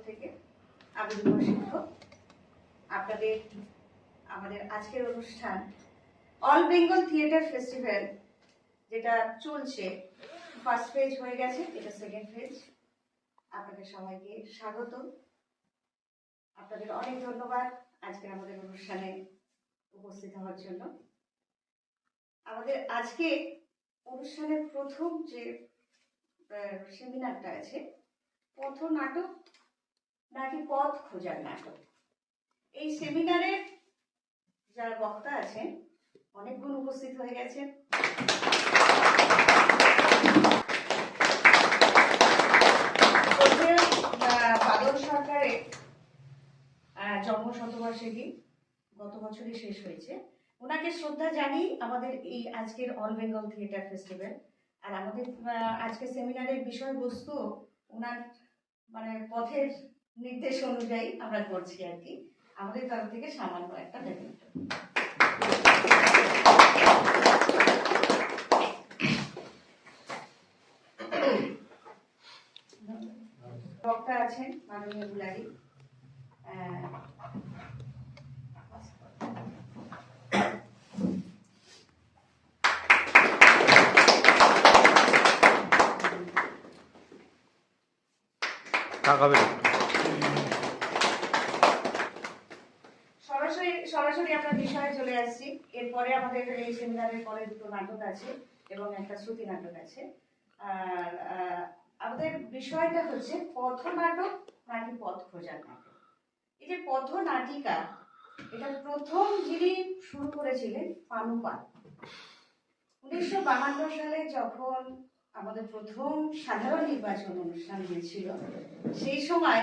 থেকে আমি রূপা শিক্ষক। আপনাদের আমাদের আজকের অনুষ্ঠান অল বেঙ্গল থিয়েটার ফেস্টিভ্যাল যেটা চলছে, ফার্স্ট ফেজ হয়ে গেছে, এটা সেকেন্ড ফেজ। আপনাদের সবাইকে স্বাগত। আপনাদের অনেক ধন্যবাদ আজকের আমাদের অনুষ্ঠানে উপস্থিত হওয়ার জন্য। আমাদের আজকে অনুষ্ঠানের প্রথম যে সেমিনারটা আছে, পথ নাটক নাকি পথ খোঁজার নাটক। এই সেমিনারের যারা বক্তা আছেন অনেকগুলো উপস্থিত হয়ে গেছেন। বাদল সরকারের জন্মশতবার্ষিকী গত বছরই শেষ হয়েছে। ওনাকে শ্রদ্ধা জানিয়ে আমাদের এই আজকের অল বেঙ্গল থিয়েটার ফেস্টিভ্যাল আর আমাদের আজকের সেমিনারের বিষয়বস্তু ওনার পথের নির্দেশ অনুযায়ী আমরা করছি আর কি। আমাদের তরফ থেকে সামান্য একটা পেমেন্ট। বক্তা আছেন মাননীয় বুলারি, সরাসরি আমরা বিষয়ে চলে আসছি। এরপরে আমাদের এই সেমিনারের পরে দুটো নাটক আছে এবং একটা শ্রুতি নাটক আছে। আর আমাদের বিষয়টা হচ্ছে পথ নাটক নাকি পথ খোঁজার নাটক। এই যে পথ নাটিকা, এটা প্রথম যিনি শুরু করেছিলেন পানু পাল। 1952 সালে যখন আমাদের প্রথম সাধারণ নির্বাচন অনুষ্ঠান হয়েছিল, সেই সময়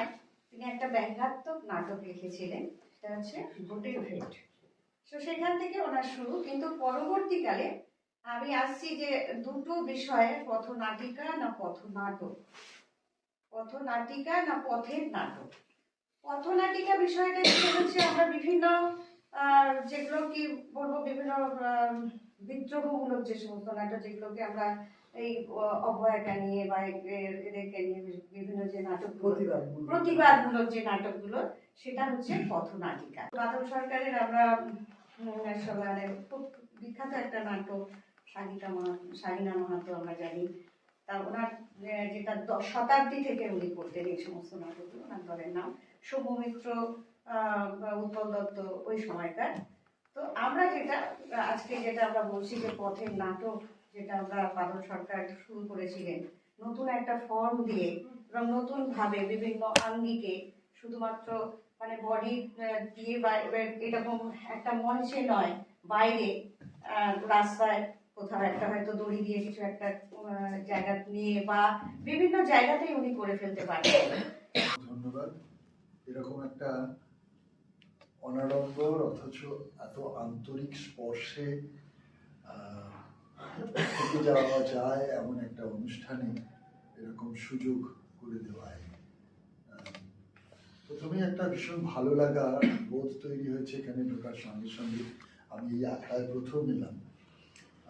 তিনি একটা ব্যঙ্গাত্মক নাটক লিখেছিলেন, সেটা হচ্ছে ভোটের ভেট। তো সেখান থেকে ওনার শুরু। কিন্তু পরবর্তীকালে আমি আসছি যে দুটো বিষয়ে, পথ নাটিকা না পথ নাটক, পথ নাটিকা না পথের নাটক। পথ নাটিকা বিষয়টা হচ্ছে আমরা বিভিন্ন যেগুলো কি বলবো, বিভিন্ন বিদ্রোহমূলক যে সমস্ত নাটক, যেগুলোকে আমরা এই অভয়াটা নিয়ে বা এদেরকে নিয়ে বিভিন্ন যে নাটক, প্রতিবাদমূলক যে নাটকগুলো, সেটা হচ্ছে পথ নাটিকা। বাদল সরকারের আমরা খুব বিখ্যাত একটা নাটক শাহিনা মাহাতো আমরা জানি। তা ওনার যেটা শতাব্দী থেকে উনি করতেন এই সমস্ত নাটকগুলো, ওনার দলের নাম সৌম্যমিত্র, উৎপল দত্ত, ওই সময়কার। তো আমরা যেটা আমরা বলছি যে পথের নাটক, যেটা আমরা বাদল সরকার শুরু করেছিলেন নতুন একটা ফর্ম দিয়ে এবং নতুন ভাবে বিভিন্ন আঙ্গিকে, শুধুমাত্র বডি দিয়ে বা এরকম একটা মঞ্চে নয়, বাইরে রাস্তায় কোথাও একটা হয়তো দড়ি দিয়ে কিছু একটা জায়গা নিয়ে বা বিভিন্ন জায়গাতেই উনি করে ফেলতে পারেন। ধন্যবাদ। এরকম একটা অনাড়ম্বর অথচ এত আন্তরিক স্পর্শে থেকে যাওয়া যায় এমন একটা অনুষ্ঠানে এরকম সুযোগ করে দেওয়ায় প্রথমে একটা ভীষণ ভালো লাগা বোধ তৈরি হয়েছে এখানে ঢোকার সঙ্গে সঙ্গে। আমি এই আখড়ায় প্রথম এলাম,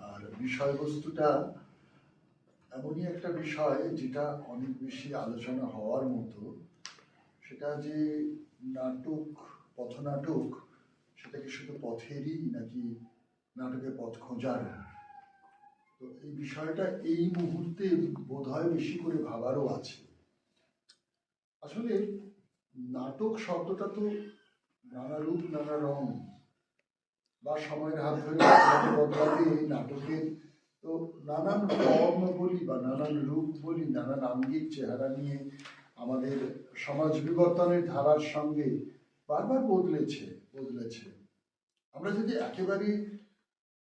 আর বিষয়বস্তুটা এমনই একটা বিষয় যেটা অনেক বেশি আলোচনা হওয়ার মতো। সেটা যে নাটক, পথনাটক, সেটা কি শুধু পথেরই নাকি নাটকের পথ খোঁজার? তো এই বিষয়টা এই মুহূর্তে বোধহয় বেশি করে ভাবারও আছে। আসলে নাটক শব্দটা তো নানা রূপ নানা রং বা সময়ের হাত ধরে বদলাতে নাটকের তো নানান ফর্ম বলি বা নানান রূপ বলি, নানান আঙ্গিক চেহারা নিয়ে আমাদের সমাজ বিবর্তনের ধারার সঙ্গে বারবার বদলেছে। আমরা যদি একেবারে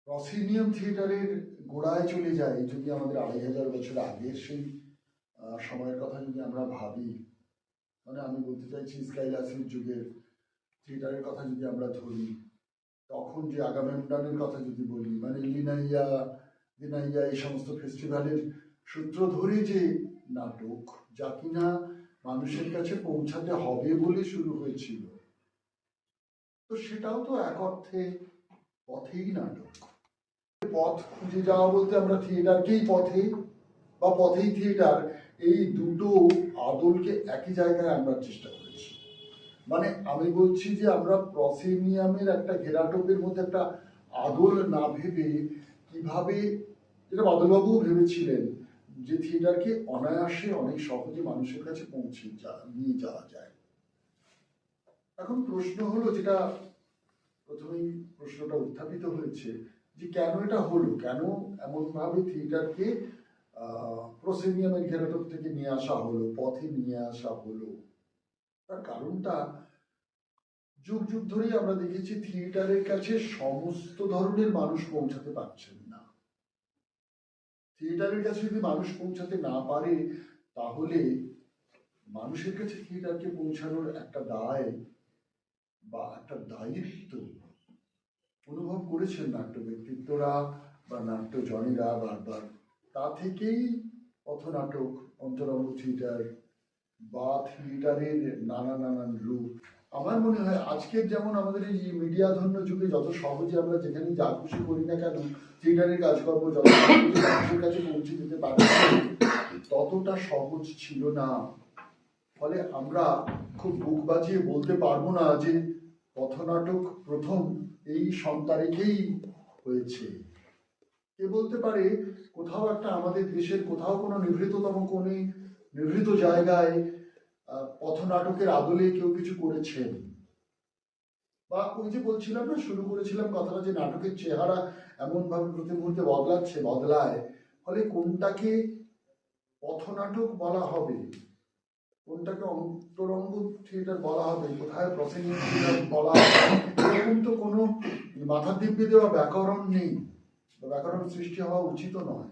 প্রসিনিয়াম থিয়েটারের গোড়ায় চলে যাই, যদি আমাদের 2500 বছর আগের সেই সময়ের কথা যদি আমরা ভাবি, আমি বলতে চাইছি স্কাইলাসির যুগের থিয়েটারের কথা যদি আমরা ধরি, তখন যে আগামেমডানের কথা যদি বলি, লিনাইয়া দিনাইয়া এই সমস্ত ফেস্টিভ্যালের সূত্র ধরে যে নাটক, যা কিনা মানুষের কাছে পৌঁছাতে হবে বলে শুরু হয়েছিল, তো সেটাও তো এক অর্থে পথেই নাটক। পথ খুঁজে যাওয়া বলতে আমরা থিয়েটারকেই পথে বা পথেই থিয়েটার, এই দুটো আদলকে একই জায়গায় আনবার চেষ্টা করি। মানে আমি বলছি যে আমরা প্রসেনিয়ামের একটা ঘেরাটোপের মধ্যে একটা আদল না ভেবে কিভাবে, যেটা বাদলবাবুও ভেবেছিলেন, যে থিয়েটারকে অনায়াসে অনেক সহজে মানুষের কাছে নিয়ে যাওয়া যায়। এখন প্রশ্ন হলো, যেটা প্রথমেই প্রশ্নটা উত্থাপিত হয়েছে, যে কেন এটা হলো, কেন এমন ভাবে থিয়েটারকে প্রসেনিয়ামের ঘেরাটোপ থেকে নিয়ে আসা হলো, পথে নিয়ে আসা হলো। তার কারণটা, যুগ যুগ ধরেই আমরা দেখেছি থিয়েটারের কাছে সমস্ত ধরনের মানুষ পৌঁছাতে পারছেন না। থিয়েটারের কাছে যদি মানুষ পৌঁছাতে না পারে, তাহলে মানুষের কাছে থিয়েটারকে পৌঁছানোর একটা দায় বা একটা দায়িত্ব অনুভব করেছেন নাট্য ব্যক্তিত্বরা বা নাট্যজনেরা বারবার। তা থেকেই পথনাটক, অন্তরঙ্গ থিয়েটার বা থিয়েটারের নানান রূপ। আমার মনে হয় আজকের যেমন আমাদের এই মিডিয়াধন্য যুগে যত সহজে আমরা যেখানে যা খুশি করি না কেন, থিয়েটারের কাজকর্ম যত সহজে মানুষের কাছে পৌঁছে দিতে পারছি, ততটা সহজ ছিল না। ফলে আমরা খুব বুক বাজিয়ে বলতে পারবো না যে পথনাটক প্রথম এই তারিখেই হয়েছে। কে বলতে পারে কোথাও একটা আমাদের দেশের কোথাও কোনো নিভৃততম কোণে, নিভৃত জায়গায় পথনাটকের আদলে কেউ কিছু করেছেন? বা ওই যে বলছিলাম না, শুরু করেছিলাম কথাটা, যে নাটকের চেহারা এমন ভাবে প্রতি মুহূর্তে বদলায়, ফলে কোনটাকে পথনাটক বলা হবে, কোনটাকে অন্তরঙ্গ থিয়েটার বলা হবে, কোথায় প্রসেনিয়াম থিয়েটার বলা হবে, এরকম তো কোনো মাথা দিব্যি দেওয়া ব্যাকরণ নেই, বা ব্যাকরণ সৃষ্টি হওয়া উচিত নয়।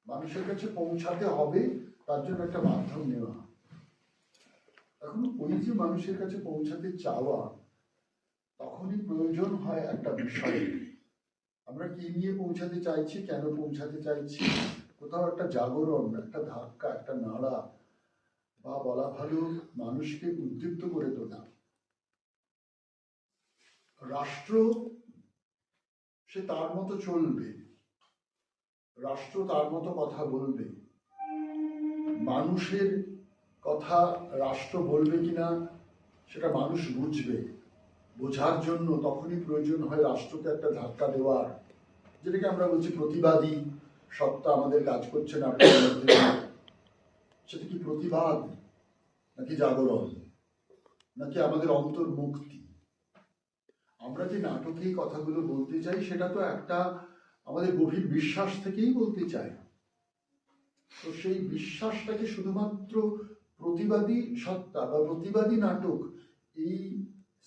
মানুষের কাছে পৌঁছাতে হবে, তার জন্য একটা মাধ্যম নেওয়া। এখন ওই যে মানুষের কাছে পৌঁছাতে চাওয়া, তখনই প্রয়োজন হয় একটা বিষয়। আমরা কি নিয়ে পৌঁছাতে চাইছি, কেন পৌঁছাতে চাইছি, কোথাও একটা জাগরণ, একটা ধাক্কা, একটা নাড়া, বা বলা ভালো মানুষকে উদ্দীপ্ত করে তোলা। রাষ্ট্র সে তার মতো চলবে, রাষ্ট্র তার মতো কথা বলবে, মানুষের কথা রাষ্ট্র বলবে কিনা সেটা মানুষ বুঝবে। বোঝার জন্য তখনই প্রয়োজন হয় রাষ্ট্রকে একটা ধাক্কা দেওয়ার, যেটাকে আমরা বলছি প্রতিবাদী সত্তা আমাদের কাজ করছে নাটকের মধ্যে। সেটা কি প্রতিবাদ, নাকি জাগরণ, নাকি আমাদের অন্তর্মুক্তি? আমরা যে নাটকে কথাগুলো বলতে চাই, সেটা তো একটা আমাদের গভীর বিশ্বাস থেকেই বলতে চাই। তো সেই বিশ্বাসটাকে শুধুমাত্র প্রতিবাদী সত্তা বা প্রতিবাদী নাটক, এই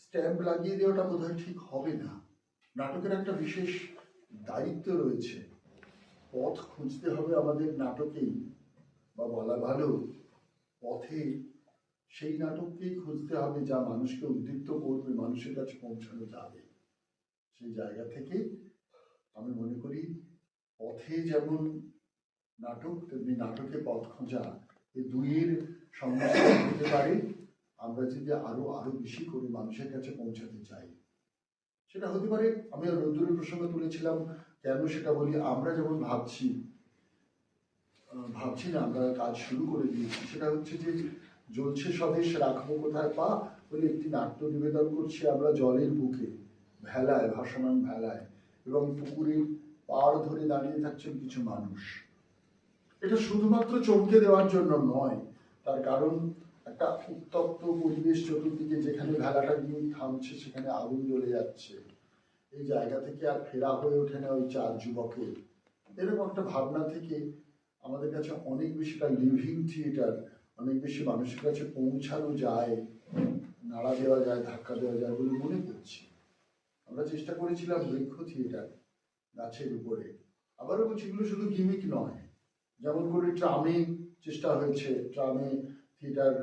স্ট্যাম্প লাগিয়ে দেওয়াটা বোধহয় ঠিক হবে না। নাটকের একটা বিশেষ দায়িত্ব রয়েছে, পথ খুঁজতে হবে আমাদের নাটকেই, বা বলা ভালো পথে সেই নাটককেই খুঁজতে হবে যা মানুষকে উদ্দীপ্ত করবে, মানুষের কাছে পৌঁছানো যাবে। সেই জায়গা থেকে আমি মনে করি পথে যেমন নাটক, তেমনি নাটকে পথ খোঁজা, এই দুইয়ের সংমিশ্রণ হতে পারে। আমরা যদি আরো বেশি করে মানুষের কাছে পৌঁছাতে চাই, সেটা হতে পারে, আমি রোদ্দুরের প্রসঙ্গ তুলেছিলাম, কেন সেটা বলি, আমরা যেমন ভাবছি না, আমরা কাজ শুরু করে দিয়েছি, সেটা হচ্ছে যে জ্বলছে স্বদেশ রাখবো কোথায় পা বলে একটি নাট্য নিবেদন করছি আমরা জলের বুকে, ভেলায়, ভাসমান ভেলায়, এবং পুকুরের পাড় ধরে দাঁড়িয়ে থাকছেন কিছু মানুষ। এটা শুধুমাত্র চমকে দেওয়ার জন্য নয়, তার কারণ একটা উত্তপ্ত পরিবেশ চতুর্দিকে, যেখানে ভেলাটা গিয়ে থামছে সেখানে আগুন জ্বলে যাচ্ছে। এই জায়গা থেকে আর ফেরা হয়ে ওঠে না ওই চার যুবকের। এরকম একটা ভাবনা থেকে আমাদের কাছে অনেক বেশি লিভিং থিয়েটার, অনেক বেশি মানুষের কাছে পৌঁছানো যায়, নাড়া দেওয়া যায়, ধাক্কা দেওয়া যায় বলে মনে করছি। আমরা চেষ্টা করেছিলাম বৃক্ষ থিয়েটার, গাছের উপরে। আবারও বলছি, এগুলো শুধু গিমিক নয়। যেমন করে ট্রামে চেষ্টা হয়েছে, ট্রামে থিয়েটার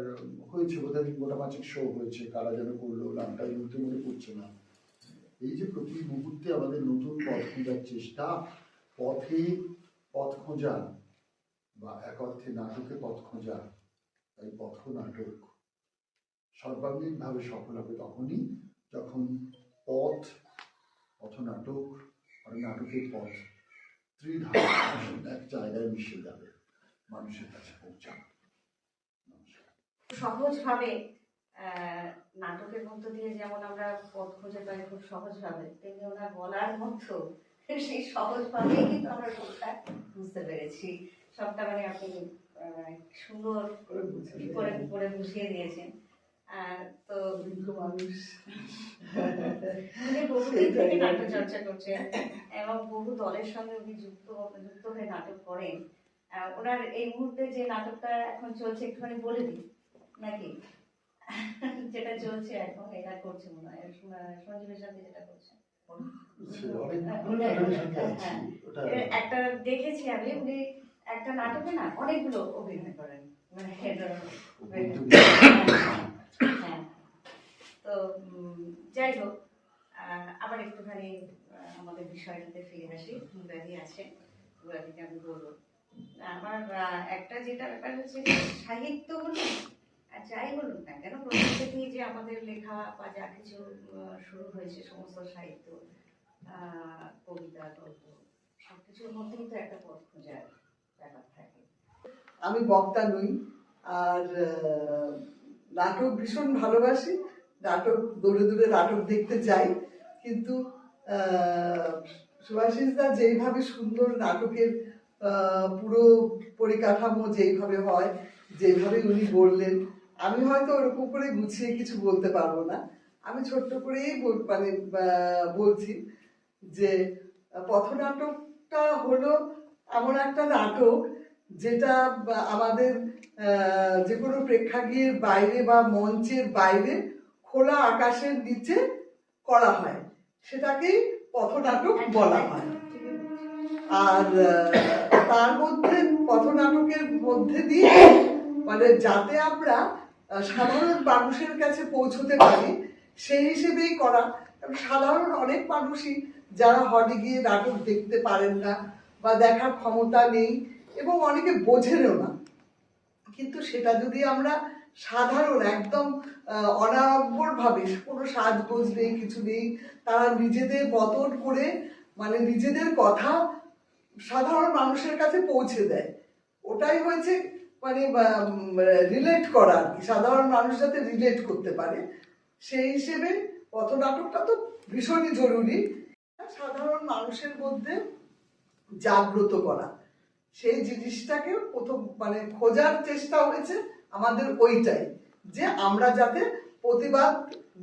হয়েছে, বোধহয় গোটা 5 শো হয়েছে, কারা যেন করলো, নামটা এই মুহূর্তে মনে পড়ছে না। এই যে প্রতি মুহূর্তে আমাদের নতুন পথ খোঁজার চেষ্টা, পথে পথ খোঁজা, বা এক অর্থে নাটকে পথ খোঁজা, তাই পথ নাটক সর্বাঙ্গীন ভাবে সফল হবে তখনই যখন পথনাটক আর নাটকের পথ ত্রিধারা এক জায়গায় মিশে যাবে, মানুষের কাছে পৌঁছাবে। সহজভাবে নাটকের মধ্য দিয়ে যেমন আমরা পথ খুঁজে পাই খুব সহজভাবে, তেমনি ওনার বলার মধ্যে সেই সহজভাবেই কিন্তু আমরা সবটা বুঝতে পেরেছি। সবটা মানে আপনি সুন্দর করে বুঝিয়ে দিয়েছেন। তো মানুষ উনি বহুদিন থেকে নাট্য চর্চা করছেন এবং বহু দলের সঙ্গে উনি যুক্ত হয়ে নাটক করেন। ওনার এই মুহূর্তে যে নাটকটা এখন চলছে একটুখানি বলে দিই নাকি? যেটা চলছে এখন এটা করছে মনে হয় সঞ্জীবের সাথে যেটা করছে একটা দেখেছি আমি, উনি একটা নাটকে না অনেকগুলো অভিনয় করেন, মানে হ্যাঁ। তো যাই হোক, আবার একটুখানি আমাদের বিষয়টাতে ফিরে আসি। মুরাদি আছে, মুরাদিকে আমি বলবো আমার একটা যেটা ব্যাপার হচ্ছে যে সাহিত্য বলুন আর যাই বলুন না কেন, প্রথম থেকেই যে আমাদের লেখা বা যা কিছু শুরু হয়েছে সমস্ত সাহিত্য, কবিতা, গল্প, সবকিছুর মধ্যেই তো একটা পথ খোঁজার ব্যাপার থাকে। আমি বক্তা নই, আর নাটক ভীষণ ভালোবাসি, নাটক দূরে দূরে নাটক দেখতে যাই, কিন্তু সুভাষিস দা যেইভাবে সুন্দর নাটকের পুরো পরিকাঠামো যেইভাবে হয়, যেভাবে উনি বললেন, আমি হয়তো ওরকম করে গুছিয়ে কিছু বলতে পারবো না। আমি ছোট্ট করেই মানে বলছি যে পথনাটকটা হলো এমন একটা নাটক যেটা আমাদের যে কোনো প্রেক্ষাগৃহের বাইরে বা মঞ্চের বাইরে খোলা আকাশের নিচে করা হয়, সেটাকেই পথনাটক বলা হয়। আর তার মধ্যে পথনাটকের মধ্যে দিয়ে মানে যাতে আমরা সাধারণ মানুষের কাছে পৌঁছতে পারি সেই হিসেবেই করা। সাধারণ অনেক মানুষই যারা হলে গিয়ে নাটক দেখতে পারেন না বা দেখার ক্ষমতা নেই এবং অনেকে বোঝেনও না, কিন্তু সেটা যদি আমরা সাধারণ একদম অনাড়ম্বরভাবে, কোনো সাজগোজ নেই, কিছু নেই, তারা নিজেদের মতন করে মানে নিজেদের কথা সাধারণ মানুষের কাছে পৌঁছে দেয়, ওটাই হয়েছে মানে রিলেট করা আর কি, সাধারণ মানুষ যাতে রিলেট করতে পারে সেই হিসেবে পথনাটকটা তো ভীষণই জরুরি। সাধারণ মানুষের মধ্যে জাগ্রত করা, সেই জিনিসটাকে প্রথম মানে খোঁজার চেষ্টা হয়েছে আমাদের ওইটাই, যে আমরা যাতে প্রতিবাদ,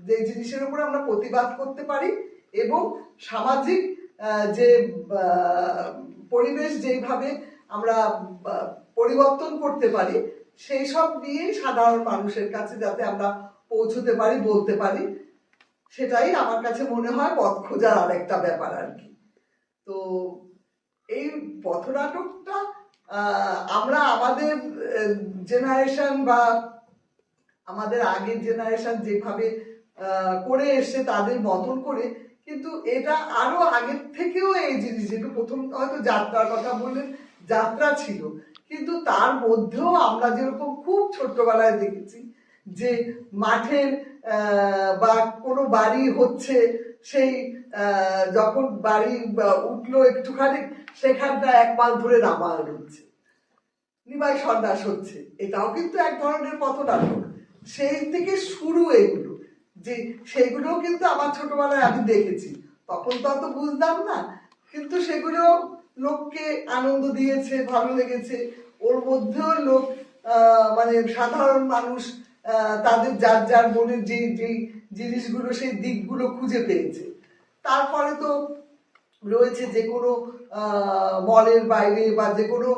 যে জিনিসের উপরে আমরা প্রতিবাদ করতে পারি এবং সামাজিক যে পরিবেশ যেইভাবে আমরা পরিবর্তন করতে পারি সেই সব নিয়েই সাধারণ মানুষের কাছে যাতে আমরা পৌঁছতে পারি, বলতে পারি, সেটাই আমার কাছে মনে হয় পথ খোঁজার আরেকটা ব্যাপার আর কি। তো এই পথনাটকটা আমরা আমাদের জেনারেশন বা আমাদের আগের জেনারেশন যেভাবে করে এসছে তাদের মতন করে, কিন্তু এটা আরো আগের থেকেও এই জিনিস, যেটা প্রথম হয়তো যাত্রার কথা বললেন, যাত্রা ছিল, কিন্তু তার মধ্যেও আমরা যেরকম খুব ছোট্টবেলায় দেখেছি যে মাঠের বা কোনো বাড়ি হচ্ছে, সেই যখন বাড়ি উঠলো একটুখানি সেখানটা এক মাস ধরে রামায়ণ হচ্ছে, নিমাই সন্ন্যাস হচ্ছে, এটাও কিন্তু এক ধরনের পথনাটক। সেই থেকে শুরু এগুলো, যে সেইগুলোও কিন্তু আমার ছোটবেলায় আমি দেখেছি, তখন তো অত বুঝতাম না, কিন্তু সেগুলো লোককে আনন্দ দিয়েছে, ভালো লেগেছে, ওর মধ্যেও লোক মানে সাধারণ মানুষ তাদের যার যার মনের যে জিনিসগুলো সেই দিকগুলো খুঁজে পেয়েছে। তারপরে তো রয়েছে যে কোনো মলের বাইরে বা যে কোনো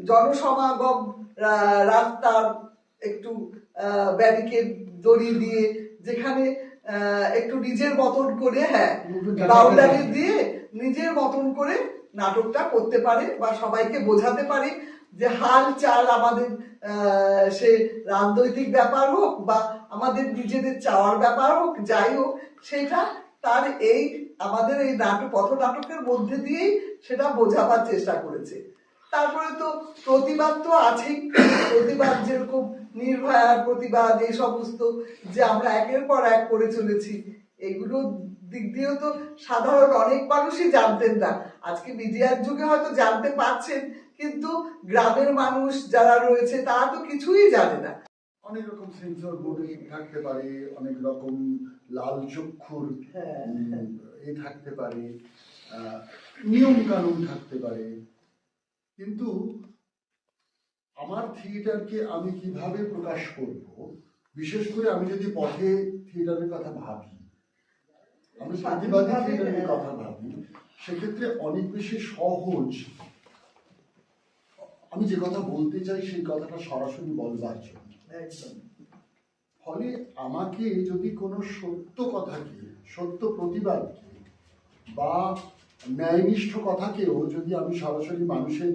জনসমাগম রাস্তার একটু ব্যারিকেড দড়ি দিয়ে, যেখানে একটু নিজের মতন করে, হ্যাঁ, বাউন্ডারি দিয়ে নিজের মতন করে নাটকটা করতে পারে বা সবাইকে বোঝাতে পারে যে হাল চাল আমাদের সে রাজনৈতিক ব্যাপার হোক বা আমাদের নিজেদের চাওয়ার ব্যাপার হোক, যাই হোক, সেটা তার এই আমাদের এই পথনাটকের মধ্যে দিয়েই সেটা বোঝাবার চেষ্টা করেছে। তারপরে তো প্রতিবাদ তো আছেই, প্রতিবাদ যেরকম নির্ভয়ার প্রতিবাদ, এই সমস্ত যে আমরা একের পর এক করে চলেছি, এগুলো দিক দিয়েও তো সাধারণ অনেক মানুষই জানতেন না, আজকে মিডিয়ার যুগে হয়তো জানতে পারছেন, কিন্তু গ্রামের মানুষ যারা রয়েছে তারা তো কিছুই জানে না। অনেক রকম সেন্সর বোর্ড থাকতে পারে, অনেক রকম লাল চক্ষুর হ্যাঁ। এ থাকতে পারে, নিয়ম কানুন থাকতে পারে, কিন্তু আমার থিয়েটারকে আমি কিভাবে প্রকাশ করব, বিশেষ করে আমি যদি পথে থিয়েটারের কথা ভাবি, আমি প্রতিবাদী থিয়েটারের কথা ভাবি, সেক্ষেত্রে অনেক বেশি সহজ আমি যে কথা বলতে চাই সেই কথাটা সরাসরি বলবার জন্য। একদম। ফলে আমাকে যদি কোনো সত্য কথাকে, সত্য প্রতিবাদকে বা ন্যায়নিষ্ঠ কথাকেও যদি আমি সরাসরি মানুষের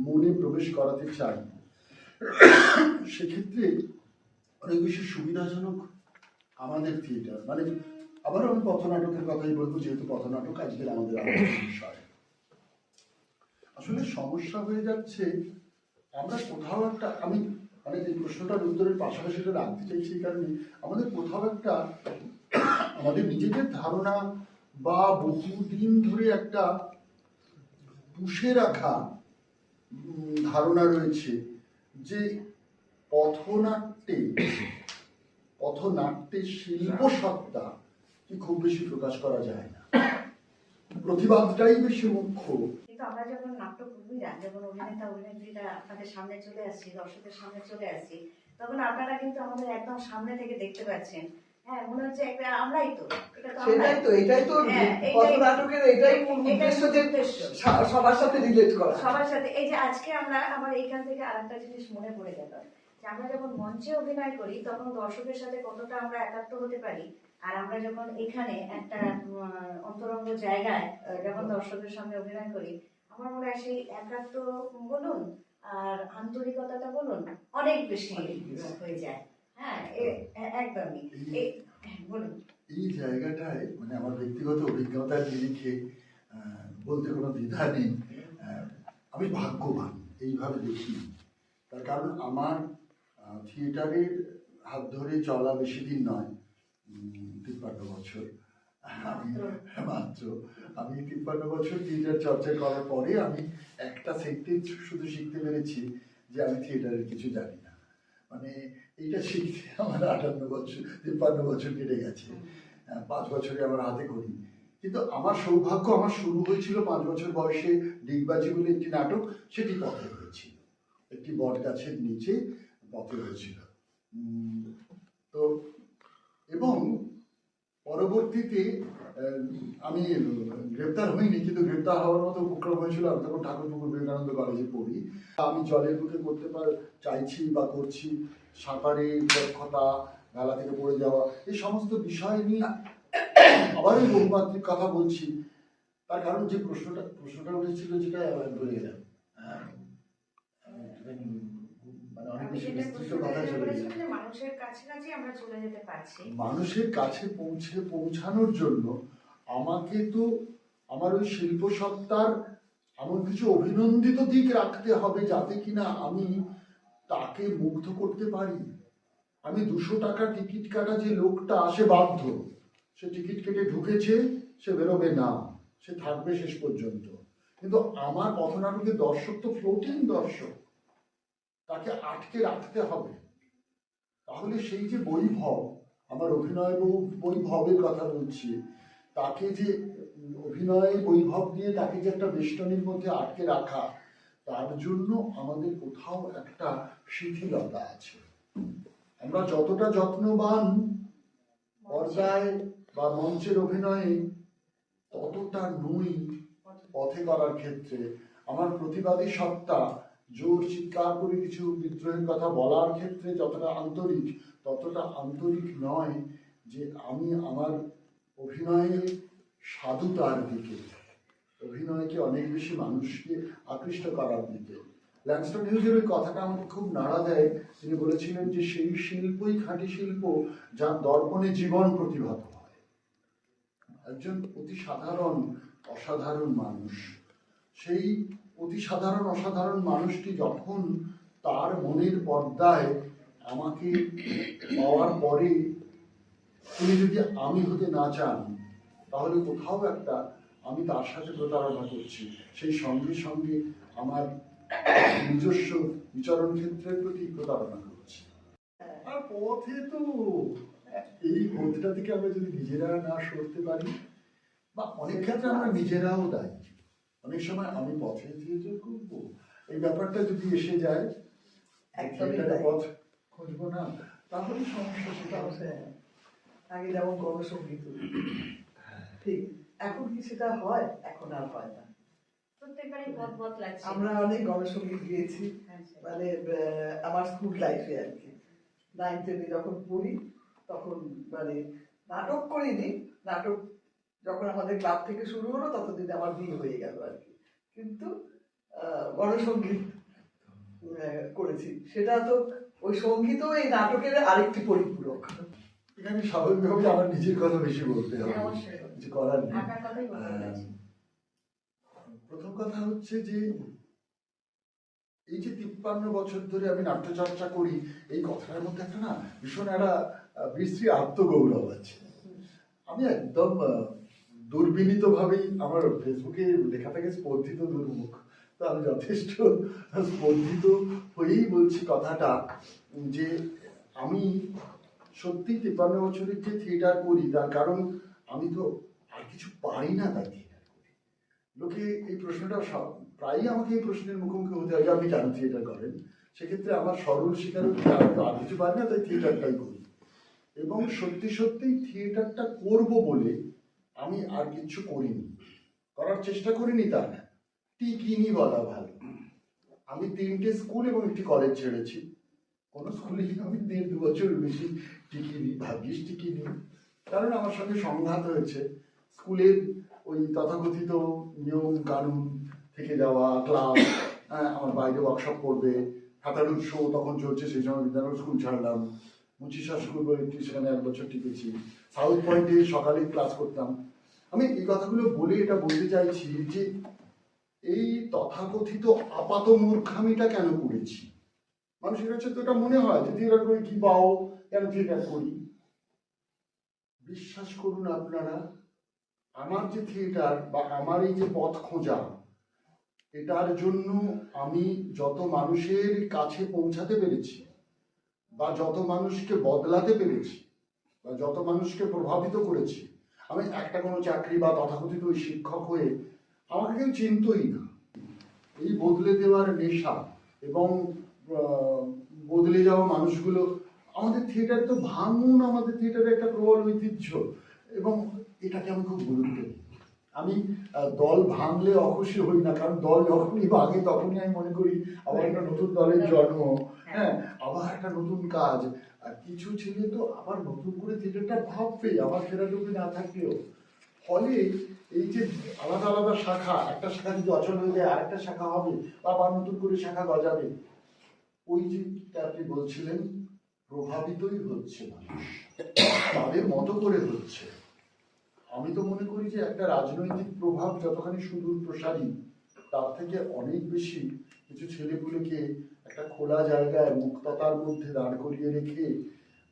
মনে প্রবেশ করাতে চাই, সেক্ষেত্রে অনেক বেশি সুবিধাজনক আমাদের থিয়েটার। মানে আবারও আমি পথনাটকের কথাই বলবো, যেহেতু পথনাটক আজকের আমাদের আলোচনার বিষয়। আসলে সমস্যা হয়ে যাচ্ছে, আমরা কোথাও একটা, আমি মানে এই প্রশ্নটার উত্তরের পাশাপাশি এটা রাখতে চাই সেই কারণে, আমাদের কোথাও একটা আমাদের নিজেদের ধারণা বা বহুদিন ধরে একটা পুষে রাখা ধারণা রয়েছে যে পথনাট্যের শিল্প সত্তা কি খুব বেশি প্রকাশ করা যায় না, প্রতিবাদটাই বেশি মুখ্য। কিন্তু আমরা যখন নাট্যকর্মীরা, যখন অভিনেতা অভিনেত্রীরা আপনাদের সামনে চলে আসছি, দর্শকের সামনে চলে আসছি, তখন আপনারা কিন্তু আমাদের একদম সামনে থেকে দেখতে পাচ্ছেন। হ্যাঁ, মনে হচ্ছে একটা আমরাই তো, এটা তো সেটাই তো, এটাই তো হ্যাঁ, পথনাটকের এটাই মূল উদ্দেশ্য, যে সবার সাথে রিলেট করা, সবার সাথে। এই যে আজকে আমরা, আমার এইখান থেকে আরেকটা জিনিস মনে পড়ে গেল, যে আমরা যখন মঞ্চে অভিনয় করি তখন দর্শকের সাথে কতটা আমরা একাত্ম হতে পারি, আর আমরা যখন এখানে একটা অন্তরঙ্গ জায়গায় যখন দর্শকের সামনে অভিনয় করি, আমার মনে হয় সেই একাত্ম বলুন আর আন্তরিকতাটা বলুন অনেক বেশি হয়ে যায়। হ্যাঁ, একদমই। বলুন। এই জায়গাটায় মানে আমার ব্যক্তিগত অভিজ্ঞতার নিরিখে বলতে কোনো দ্বিধা নেই, আমি ভাগ্যবান এইভাবে দেখি। তার কারণ আমার থিয়েটারের হাত ধরে চলা বেশি দিন নয়, 53 বছর। মাত্র আমি 53 বছর থিয়েটার চর্চা করার পরে আমি একটা সেন্টেন্স শুধু শিখতে পেরেছি যে আমি থিয়েটারের কিছু জানি না। মানে এইটা শিখতে আমার 58 বছর, 53 বছর কেটে গেছে। 5 বছরে আমার হাতে করি। কিন্তু আমার সৌভাগ্য, আমার শুরু হয়েছিল 5 বছর বয়সে ডিগবাজি বলে একটি নাটক, সেটি পথে হয়েছিল, একটি বট গাছের নিচে পথে হয়েছিল। তো এবং পরবর্তীতে আমি গ্রেপ্তার হইনি, কিন্তু গ্রেপ্তার হওয়ার মতো উপক্রম হয়েছিল। আমি তখন ঠাকুরপুকুর বিবেকানন্দ কলেজে পড়ি। আমি জলের বুকে করতে চাইছি বা করছি, সাঁতারের দক্ষতা, গালা থেকে পড়ে যাওয়া, এই সমস্ত বিষয় নিয়ে আবার ওই বহুমাত্রিক কথা বলছি। তার কারণ যে প্রশ্নটা উঠেছিল, যেটা ভুলে গেলাম, মানে অনেক বেশি বিস্তৃত কথা চলে গেছে। মানুষের কাছাকাছি আমরা চলে যেতে পারছি, মানুষের কাছে পৌঁছানোর জন্য আমাকে তো আমার ওই শিল্প সত্তার এমন কিছু অভিনন্দিত দিক রাখতে হবে, যাতে কিনা আমি তাকে মুগ্ধ করতে পারি। আমি 200 টাকা টিকিট কাটা যে লোকটা, সে বাধ্য, সে টিকিট কেটে ঢুকেছে, সে বেরোবে না, সে থাকবে শেষ পর্যন্ত। কিন্তু আমার পথনাটকের দর্শক তো ফ্লোটিং দর্শক, তাকে আটকে রাখতে হবে। তাহলে সেই যে বৈভব, আমার অভিনয় বৈভবের কথা বলছি, তাকে যে অভিনয় বৈভব দিয়ে তাকে যে একটা বেষ্টনীর মধ্যে আটকে রাখা, তার জন্য আমাদের কোথাও একটা শিথিলতা আছে। আমরা যতটা যত্নবান পর্দায় বা মঞ্চের অভিনয়ে, ততটা নই পথে করার ক্ষেত্রে। আমার প্রতিবাদী সত্তা জোর চিৎকার করে কিছু বিদ্রোহের কথা বলার ক্ষেত্রে যতটা আন্তরিক, ততটা আন্তরিক নয় যে আমি আমার অভিনয়ের সাধুতার দিকে, অভিনয়কে অনেক বেশি মানুষকে আকৃষ্ট করার দিকে। ল্যাংস্টন হিউজের ওই কথাটা আমাকে খুব নাড়া দেয়। তিনি বলেছিলেন যে সেই শিল্পই খাঁটি শিল্প যার দর্পণে জীবন প্রতিভাত হয়। একজন অতি সাধারণ অসাধারণ মানুষ, সেই অতি সাধারণ অসাধারণ মানুষটি যখন তার মনের পর্দায় আমাকে পাওয়ার পরে তিনি যদি আমি হতে না চান, তাহলে কোথাও একটা আমি তার সাথে প্রতারণা করছি, সেই সঙ্গে সঙ্গে আমার নিজস্ব বিচরণ ক্ষেত্রের প্রতি প্রতারণা করছি। আর পথে তো এই পথটা থেকে আমরা যদি নিজেরা না সরতে পারি, বা অনেক ক্ষেত্রে আমরা নিজেরাও দায়ী। অনেক সময় আমি পথে থিয়েটার করবো, এই ব্যাপারটা যদি এসে যায়, একটা পথ খুঁজবো না, তাহলে সমস্যা সেটা হচ্ছে। আগে যেমন গণসঙ্গীত, ঠিক এখন কি সেটা হয়? এখন আর হয় না। প্রত্যেকবারই পথ বদলাচ্ছে। আমরা অনেক গণসঙ্গীত গিয়েছি, মানে আমার স্কুল লাইফে আর কি, 9-10 যখন পড়ি তখন, মানে নাটক করিনি, নাটক যখন আমাদের ক্লাব থেকে শুরু হলো ততদিন আমার বিয়ে হয়ে গেল আর কি, কিন্তু গণসঙ্গীত করেছি। সেটা তো ওই সঙ্গীতও এই নাটকের আরেকটি পরিপূরক। এখানে স্বাভাবিকভাবে আমার নিজের কথা বেশি বলতে হবে, কিছু করার নেই। প্রথম কথা হচ্ছে যে এই যে 53 বছর ধরে আমি নাট্যচর্চা করি, এই কথাটার মধ্যে একটা না ভীষণ একটা বিশ্রী আত্মগৌরব আছে। আমি একদম দুর্বিনীত ভাবেই আমার ফেসবুকে লেখা থাকে স্পর্ধিত দুর্মুখ, তো আমি যথেষ্ট স্পর্ধিত হয়েই বলছি কথাটা, যে আমি সত্যি 53 বছরের যে থিয়েটার করি তার কারণ আমি তো আর কিছু পারি না, তাই থিয়েটার করি। লোকে এই প্রশ্নটা প্রায়ই আমাকে এই প্রশ্নের মুখোমুখি হতে হয় যে আপনি কেন থিয়েটার করেন। সেক্ষেত্রে আমার সরল স্বীকারোক্তি, আমি তো আর কিছু পারি না তাই থিয়েটারটাই করি। এবং সত্যি সত্যি থিয়েটারটা করব বলে আমি আর কিছু করিনি, করার চেষ্টা করিনি তা না, টিকিনি বলা ভালো। আমি 3টে স্কুল এবং একটি কলেজ ছেড়েছি, কোনো স্কুলে আমি 1.5-2 বছর বেশি টিকিনি, ভাগ্যিস টিকিনি। কারণ আমার সঙ্গে সংঘাত হয়েছে স্কুলের ওই তথাকথিত নিয়ম কানুন থেকে যাওয়া, ক্লাস, আমার বাইরে ওয়ার্কশপ করবে, খাতারুর শো তখন চলছে, সেই সময় বিদ্যানগর স্কুল ছাড়লাম, মুচিশা স্কুল বলে একটি, সেখানে 1 বছর টিকেছি, সাউথ পয়েন্টে সকালে ক্লাস করতাম। আমি এই কথাগুলো বলে এটা বলতে চাইছি যে এই তথাকথিত আপাত মূর্খামিটা কেন করেছি। মানুষের কাছে তো এটা মনে হয় যে থিয়েটার করে কি পাও, কেন থিয়েটার করি। বিশ্বাস করুন আপনারা, আমার যে থিয়েটার বা আমার এই যে পথ খোঁজা, এটার জন্য আমি যত মানুষের কাছে পৌঁছাতে পেরেছি, বা যত মানুষকে বদলাতে পেরেছি, বা যত মানুষকে প্রভাবিত করেছি, আমি একটা কোনো চাকরি বা তথাকথিত ওই শিক্ষক হয়ে আমাকে কেউ চিনতই না। এই বদলে দেওয়ার নেশা এবং বদলে যাওয়া মানুষগুলো, আমাদের থিয়েটার তো ভাঙুন, আমাদের থিয়েটারের একটা প্রবল ঐতিহ্য, এবং এটাকে আমি খুব গুরুত্ব দিই। আমি দল ভাঙলে অখুশি হই না, কারণ দল যখনই ভাঙে তখনই আমি মনে করি আবার একটা নতুন দলের জন্ম, হ্যাঁ, আবার একটা নতুন কাজ। আর কিছু ছেলে তো আবার নতুন করে থিয়েটারটা ভাববে আমার ফেরাটুকু না থাকলেও। ফলে এই যে আলাদা আলাদা শাখা, একটা শাখা যদি অচল হয়ে যায় আরেকটা শাখা হবে, আবার নতুন করে শাখা গজাবে। ওই যে আপনি বলছিলেন প্রভাবিতই হচ্ছে মানুষ, তাদের মতো করে হচ্ছে। আমি তো মনে করি যে একটা রাজনৈতিক প্রভাব যতখানি সুদূর প্রসারী, তার থেকে অনেক বেশি কিছু ছেলেপুলেকে একটা খোলা জায়গায় মুক্ততার মধ্যে দাঁড় করিয়ে রেখে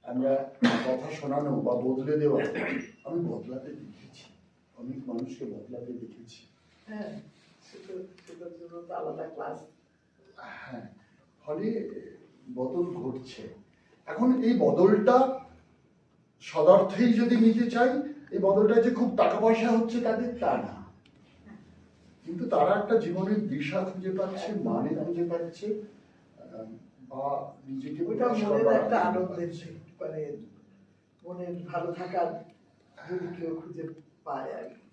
আমরা কথা শোনানো বা বদলে দেওয়া, আমি বদলাতে দেখেছি, অনেক মানুষকে বদলাতে দেখেছি। হ্যাঁ, সেটার জন্য তো আলাদা ক্লাস। হ্যাঁ, ফলে বদল ঘটছে। এখন এই বদলটা সদর্থেই যদি নিতে চাই, এই বদলটা যে খুব টাকা পয়সা হচ্ছে তাদের তা না, কিন্তু তারা একটা জীবনের দিশা খুঁজে পাচ্ছে, মানে খুঁজে পাচ্ছে, বা নিজেকে ওটা মনের একটা আনন্দের, মানে মনের ভালো থাকার যদি কেউ খুঁজে পায় আর কি।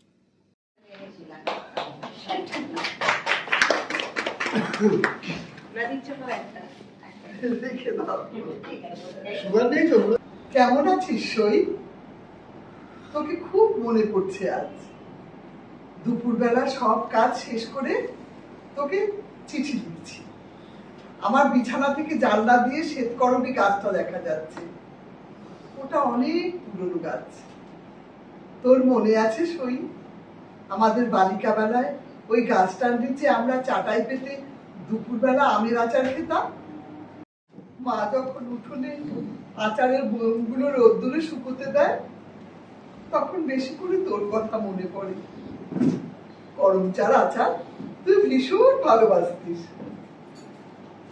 কেমন আছিস সই? তোকে খুব মনে পড়ছে আজ। দুপুরবেলা সব কাজ শেষ করে তোকে চিঠি লিখছি। আমার বিছানা থেকে জানলা দিয়ে শ্বেতকরবী গাছটা দেখা যাচ্ছে। ওটা অনেক পুরনো গাছ। তোর মনে আছে সই? আমাদের বালিকা বেলায় ওই গাছটার নিচে আমরা চাটাই পেতে দুপুরবেলা আমের আচার খেতাম। মা যখন উঠোনে আচারের বোমগুলো রোদ্দুরে শুকোতে দেয়, তখন বেশি করে তোর কথা মনে পড়ে। গরম চার আচার তুই ভীষণ ভালোবাসতিস।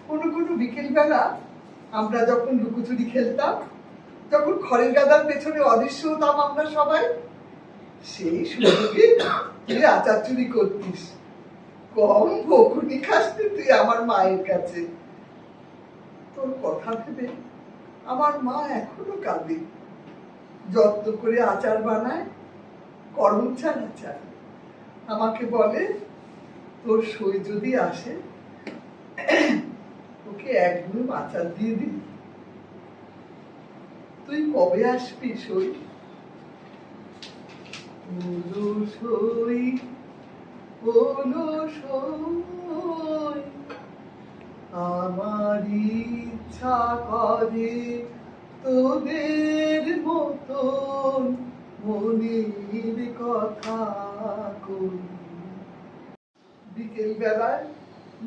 কোনো কোনো বিকেল বেলা আমরা যখন লুকোচুরি খেলতাম, যখন খড়ের গাদার পেছনে অদৃশ্য হতাম আমরা সবাই, সেই সুযোগে তুই আচার চুরি করতিস। কম বকুনি খাসনি তুই আমার মায়ের কাছে। তোর কথা ভেবে আমার মা এখনো কাঁদে। যত্ন করে আচার বানায়, করমচার আচার। আমাকে বলে, তোর সই যদি আসে ওকে এক গ্লুম আচার দিয়ে দিবি। তুই কবে আসবি সই? ওলো সই, ওলো সই, আমার ইচ্ছা করে তোদের মতন মনের কথা কই। বিকেল বেলায়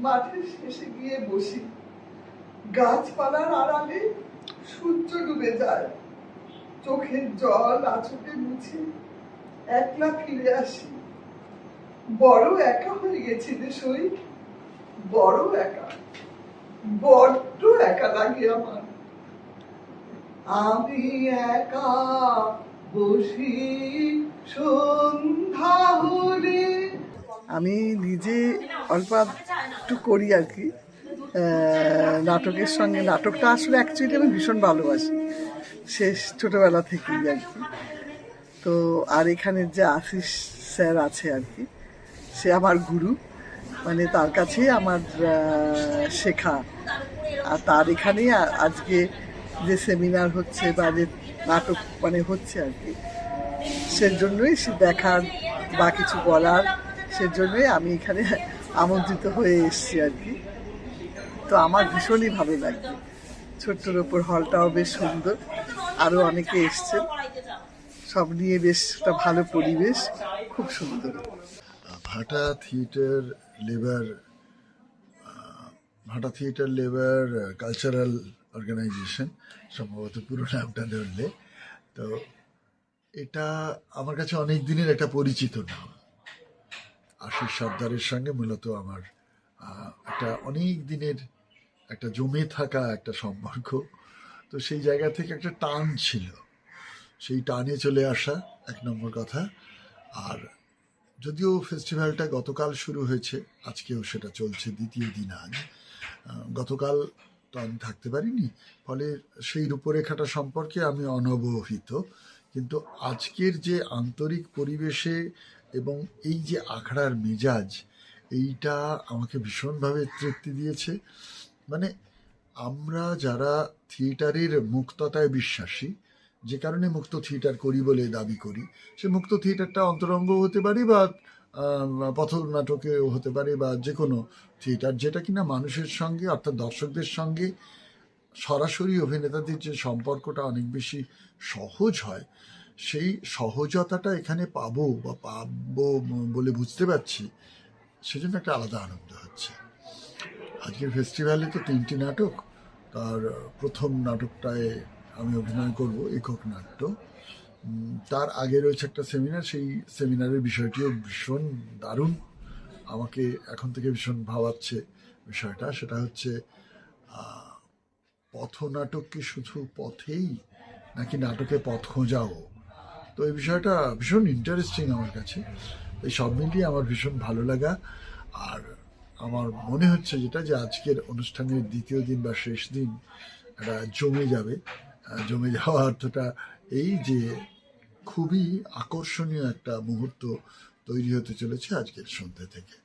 মাঠের শেষে গিয়ে বসি, গাছপালার আড়ালে সূর্য ডুবে যায়, চোখের জল আঁচকে মুছে একলা ফিরে আসি। বড় একা হয়ে গেছি রে সই, বড় একা, বড্ড একা লাগে আমার। আমি একা বসি সন্ধ্যা হলে। আমি নিজে অল্প একটু করি আর কি নাটকের সঙ্গে। নাটকটা আসলে অ্যাকচুয়ালি আমি ভীষণ ভালোবাসি, শেষ ছোটবেলা থেকেই আর কি। তো আর এখানে যে আশিস স্যার আছে আর কি, সে আমার গুরু, মানে তার কাছেই আমার শেখা। আর তার এখানেই আজকে যে সেমিনার হচ্ছে বা যে নাটক মানে হচ্ছে আর কি, সেজন্যই সে দেখার বা কিছু বলার, সেজন্যই আমি এখানে আমন্ত্রিত হয়ে এসেছি আর কি। তো আমার ভীষণই ভালো লাগছে। ছোট্টর ওপর হলটাও বেশ সুন্দর, আরও অনেকে এসছে, সব নিয়ে বেশ একটা ভালো পরিবেশ, খুব সুন্দর। ভাটা থিয়েটার লেবার কালচারাল অর্গানাইজেশন, সম্ভবত পুরো নামটা ধরলে। তো এটা আমার কাছে অনেক দিনের একটা পরিচিত নাম। আশিস সর্দারের সঙ্গে মূলত আমার একটা অনেক দিনের একটা জমে থাকা একটা সম্পর্ক। তো সেই জায়গা থেকে একটা টান ছিল, সেই টানে চলে আসা এক নম্বর কথা। আর যদিও ফেস্টিভ্যালটা গতকাল শুরু হয়েছে, আজকেও সেটা চলছে দ্বিতীয় দিন আজ। গতকাল তো আমি থাকতে পারিনি, ফলে সেই রূপরেখাটা সম্পর্কে আমি অনবহিত। কিন্তু আজকের যে আন্তরিক পরিবেশে এবং এই যে আখড়ার মেজাজ, এইটা আমাকে ভীষণভাবে তৃপ্তি দিয়েছে। মানে আমরা যারা থিয়েটারের মুক্ততায় বিশ্বাসী, যে কারণে মুক্ত থিয়েটার করি বলে দাবি করি, সে মুক্ত থিয়েটারটা অন্তরঙ্গ হতে পারে বা পথ নাটকেও হতে পারে বা যে কোনো থিয়েটার, যেটা কিনা মানুষের সঙ্গে অর্থাৎ দর্শকদের সঙ্গে সরাসরি অভিনেতাদের যে সম্পর্কটা অনেক বেশি সহজ হয়, সেই সহজতাটা এখানে পাবো বা পাবো বলে বুঝতে পারছি, সেজন্য একটা আলাদা আনন্দ হচ্ছে। আজকের ফেস্টিভ্যালে তো 3টি নাটক, তার প্রথম নাটকটায় আমি অভিনয় করব, একক নাট্য। তার আগে রয়েছে একটা সেমিনার, সেই সেমিনারের বিষয়টিও ভীষণ দারুণ, আমাকে এখন থেকে ভীষণ ভাবাচ্ছে বিষয়টা। সেটা হচ্ছে পথনাটক কি শুধু পথেই, নাকি নাটকে পথ খোঁজাও? তো এই বিষয়টা ভীষণ ইন্টারেস্টিং আমার কাছে। এই সব মিলিয়ে আমার ভীষণ ভালো লাগা। আর আমার মনে হচ্ছে যেটা, যে আজকের অনুষ্ঠানের দ্বিতীয় দিন বা শেষ দিন এটা জমে যাবে। জমে যাওয়া অর্থটা এই যে খুবই আকর্ষণীয় একটা মুহূর্ত তৈরি হতে চলেছে আজকের সন্ধ্যা থেকে।